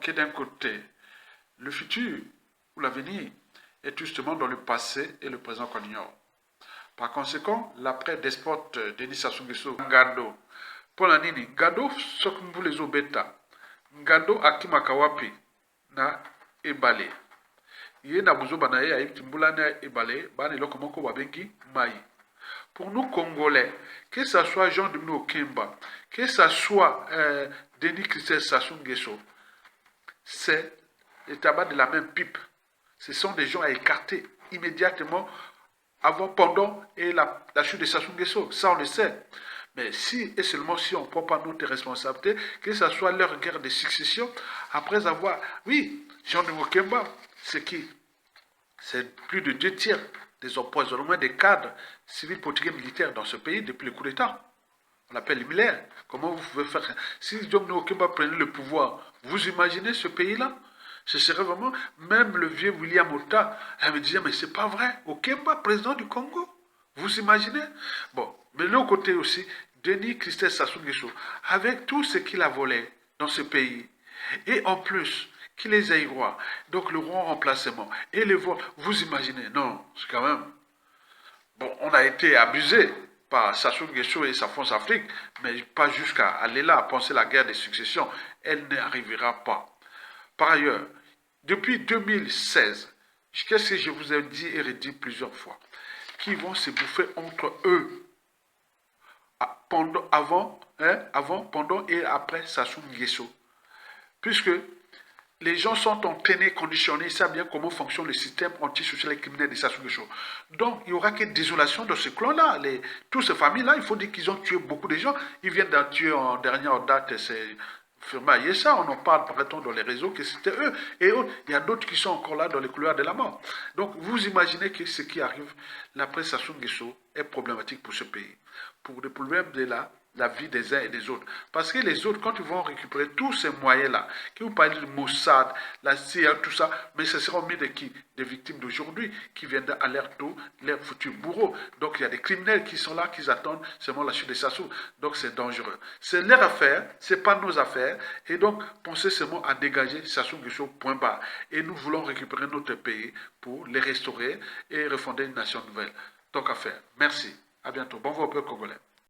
Que d'un côté, le futur ou l'avenir est justement dans le passé et le présent qu'on ignore. Par conséquent, l'après-despote Denis Sassou Nguesso, Ngado, pour la nini, Ngado sokumbu les obeta, Ngado akimakawapi na ebale. Yé na buzo banaye aïk timbula na ebale, ban eloko moko babengi mai. Pour nous Congolais, que ce soit Jean Domino Kemba, que ce soit Denis Christophe Sassou Nguesso, c'est le tabac de la même pipe. Ce sont des gens à écarter immédiatement avant, pendant et la chute de Sassou Nguesso. Ça, on le sait. Mais si et seulement si on ne prend pas notre responsabilité, que ce soit leur guerre de succession, après avoir... Oui, Jean de Mokemba, c'est qui? C'est plus de 2 tiers des empoisonnements des cadres civils, politiques et militaires dans ce pays depuis le coup d'État. On l'appelle les militaires. Comment vous pouvez faire? Si John Okemba prenait le pouvoir, vous imaginez ce pays-là? Ce serait vraiment, même le vieux William Ota, elle me disait, mais c'est pas vrai, Okemba, président du Congo. Vous imaginez? Bon, mais de l'autre côté aussi, Denis Christophe Sassou Nguesso, avec tout ce qu'il a volé dans ce pays, et en plus, qu'il les Aïrois, donc le roi remplacement, et les voix, vous imaginez? Non, c'est quand même... Bon, on a été abusé par Sassou Nguesso et sa France Afrique, mais pas jusqu'à aller là, à penser la guerre des successions. Elle n'arrivera pas. Par ailleurs, depuis 2016, qu'est-ce que je vous ai dit et redit plusieurs fois, qui vont se bouffer entre eux, avant, pendant et après Sassou Nguesso. Puisque les gens sont entraînés, conditionnés, ils savent bien comment fonctionne le système antisocial et criminel de Sassou Nguesso. Donc, il n'y aura que désolation dans ce clan-là. Toutes ces familles-là, il faut dire qu'ils ont tué beaucoup de gens. Ils viennent d'en tuer en dernière date, c'est Firma Yessa, on en parle, paraît-on, dans les réseaux, que c'était eux. Et autres, il y a d'autres qui sont encore là dans les couloirs de la mort. Donc, vous imaginez que ce qui arrive, l'après Sassou Nguesso, est problématique pour ce pays. Pour le problème de la vie des uns et des autres. Parce que les autres, quand ils vont récupérer tous ces moyens-là, qui vous parlez de Mossad, la CIA, tout ça, mais ce sera mis de qui? Des victimes d'aujourd'hui, qui viennent à leur tour, leurs futurs bourreaux. Donc il y a des criminels qui sont là, qui attendent seulement la chute de Sassou. Donc c'est dangereux. C'est leur affaire, ce n'est pas nos affaires. Et donc, pensez seulement à dégager Sassou Nguesso, point barre. Et nous voulons récupérer notre pays pour les restaurer et refonder une nation nouvelle. Donc à faire. Merci. À bientôt. Bon vos peuple congolais.